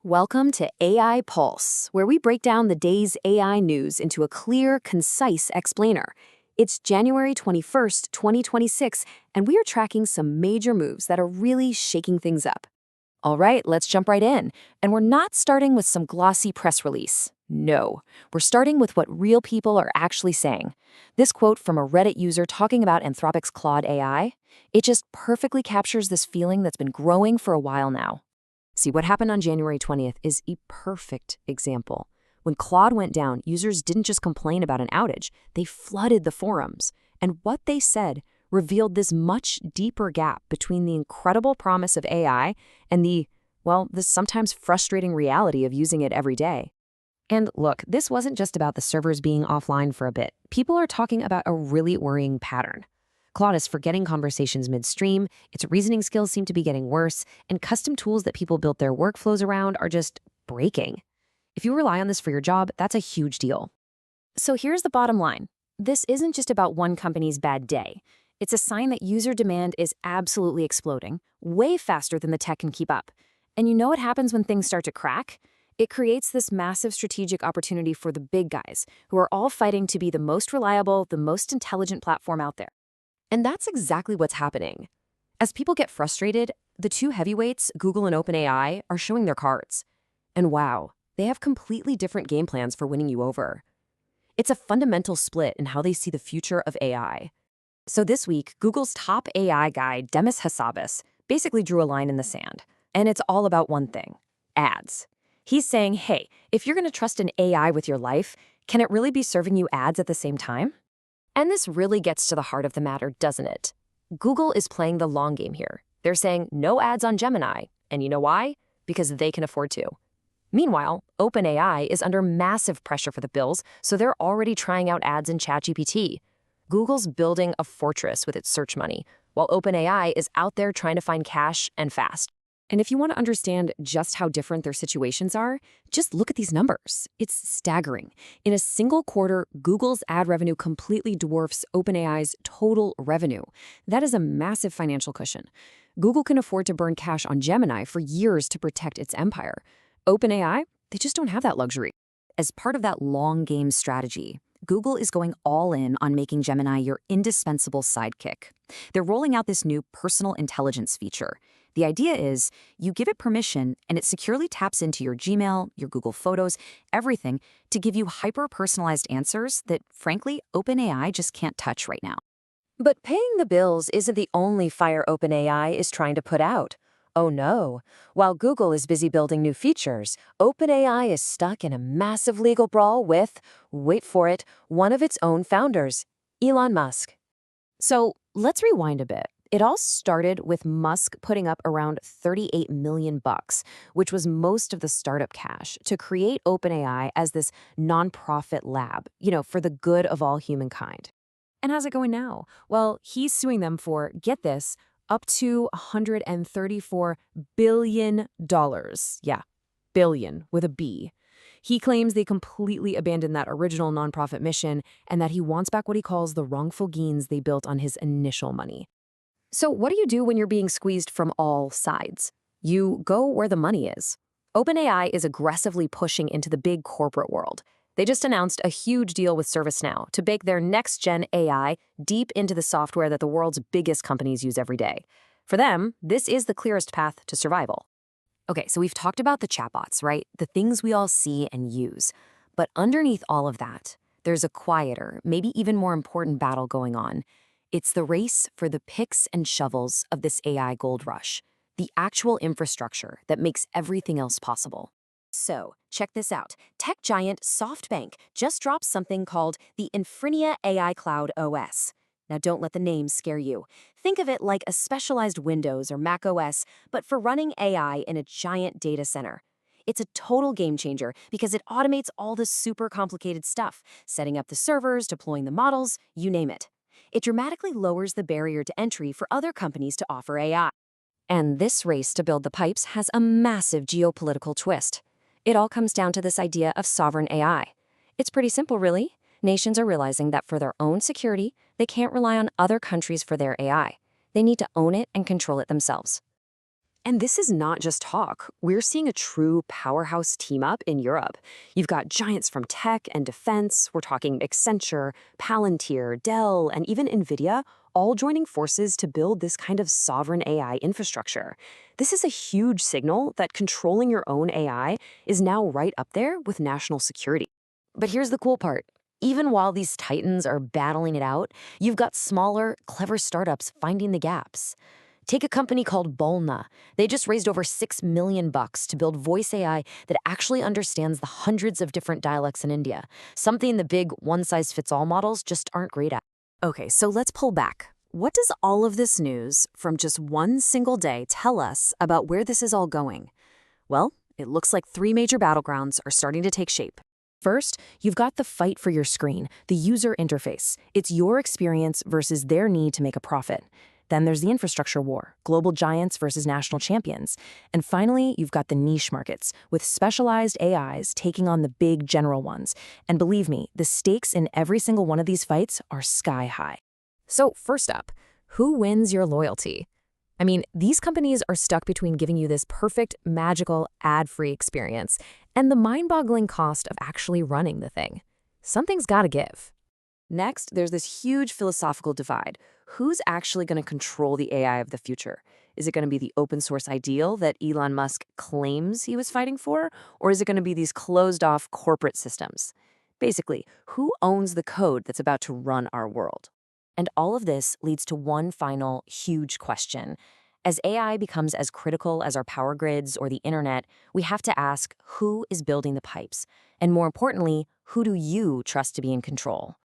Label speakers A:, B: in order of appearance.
A: Welcome to AI Pulse, where we break down the day's AI news into a clear, concise explainer. It's January 21st, 2026, and we are tracking some major moves that are really shaking things up. All right, let's jump right in. And we're not starting with some glossy press release. No, we're starting with what real people are actually saying. This quote from a Reddit user talking about Anthropic's Claude AI, it just perfectly captures this feeling that's been growing for a while now. See, what happened on January 20th is a perfect example. When Claude went down, users didn't just complain about an outage, they flooded the forums. And what they said revealed this much deeper gap between the incredible promise of AI and the sometimes frustrating reality of using it every day. And look, this wasn't just about the servers being offline for a bit. People are talking about a really worrying pattern. Claude is forgetting conversations midstream, its reasoning skills seem to be getting worse, and custom tools that people built their workflows around are just breaking. If you rely on this for your job, that's a huge deal. So here's the bottom line. This isn't just about one company's bad day. It's a sign that user demand is absolutely exploding, way faster than the tech can keep up. And you know what happens when things start to crack? It creates this massive strategic opportunity for the big guys, who are all fighting to be the most reliable, the most intelligent platform out there. And that's exactly what's happening. As people get frustrated, the two heavyweights, Google and OpenAI, are showing their cards. And wow, they have completely different game plans for winning you over. It's a fundamental split in how they see the future of AI. So this week, Google's top AI guy, Demis Hassabis, basically drew a line in the sand. And it's all about one thing: ads. He's saying, hey, if you're going to trust an AI with your life, can it really be serving you ads at the same time? And this really gets to the heart of the matter, doesn't it? Google is playing the long game here. They're saying no ads on Gemini. And you know why? Because they can afford to. Meanwhile, OpenAI is under massive pressure for the bills, so they're already trying out ads in ChatGPT. Google's building a fortress with its search money, while OpenAI is out there trying to find cash and fast. And if you want to understand just how different their situations are, just look at these numbers. It's staggering. In a single quarter, Google's ad revenue completely dwarfs OpenAI's total revenue. That is a massive financial cushion. Google can afford to burn cash on Gemini for years to protect its empire. OpenAI, they just don't have that luxury. As part of that long game strategy, Google is going all in on making Gemini your indispensable sidekick. They're rolling out this new personal intelligence feature. The idea is you give it permission and it securely taps into your Gmail, your Google Photos, everything to give you hyper-personalized answers that, frankly, OpenAI just can't touch right now. But paying the bills isn't the only fire OpenAI is trying to put out. Oh no. While Google is busy building new features, OpenAI is stuck in a massive legal brawl with, wait for it, one of its own founders, Elon Musk. So let's rewind a bit. It all started with Musk putting up around $38 million, which was most of the startup cash, to create OpenAI as this nonprofit lab, for the good of all humankind. And how's it going now? Well, he's suing them for, get this, up to $134 billion. Yeah, billion with a B. He claims they completely abandoned that original nonprofit mission and that he wants back what he calls the wrongful gains they built on his initial money. So what do you do when you're being squeezed from all sides? You go where the money is. OpenAI is aggressively pushing into the big corporate world. They just announced a huge deal with ServiceNow to bake their next-gen AI deep into the software that the world's biggest companies use every day. For them, this is the clearest path to survival. Okay, so we've talked about the chatbots, right? The things we all see and use. But underneath all of that, there's a quieter, maybe even more important battle going on. It's the race for the picks and shovels of this AI gold rush, the actual infrastructure that makes everything else possible. So, check this out. Tech giant SoftBank just dropped something called the Infinia AI Cloud OS. Now, don't let the name scare you. Think of it like a specialized Windows or Mac OS, but for running AI in a giant data center. It's a total game changer because it automates all the super complicated stuff, setting up the servers, deploying the models, you name it. It dramatically lowers the barrier to entry for other companies to offer AI. And this race to build the pipes has a massive geopolitical twist. It all comes down to this idea of sovereign AI. It's pretty simple, really. Nations are realizing that for their own security, they can't rely on other countries for their AI. They need to own it and control it themselves. And this is not just talk. We're seeing a true powerhouse team up in Europe. You've got giants from tech and defense. We're talking Accenture, Palantir, Dell, and even NVIDIA, all joining forces to build this kind of sovereign AI infrastructure. This is a huge signal that controlling your own AI is now right up there with national security. But here's the cool part. Even while these titans are battling it out, you've got smaller, clever startups finding the gaps. Take a company called Bolna. They just raised over $6 million to build voice AI that actually understands the hundreds of different dialects in India, something the big one-size-fits-all models just aren't great at. Okay, so let's pull back. What does all of this news from just one single day tell us about where this is all going? Well, it looks like three major battlegrounds are starting to take shape. First, you've got the fight for your screen, the user interface. It's your experience versus their need to make a profit. Then there's the infrastructure war, global giants versus national champions. And finally, you've got the niche markets, with specialized AIs taking on the big general ones. And believe me, the stakes in every single one of these fights are sky high. So first up, who wins your loyalty? I mean, these companies are stuck between giving you this perfect, magical, ad-free experience and the mind-boggling cost of actually running the thing. Something's gotta give. Next, there's this huge philosophical divide. Who's actually going to control the AI of the future? Is it going to be the open source ideal that Elon Musk claims he was fighting for? Or is it going to be these closed off corporate systems? Basically, who owns the code that's about to run our world? And all of this leads to one final huge question. As AI becomes as critical as our power grids or the internet, we have to ask who is building the pipes? And more importantly, who do you trust to be in control?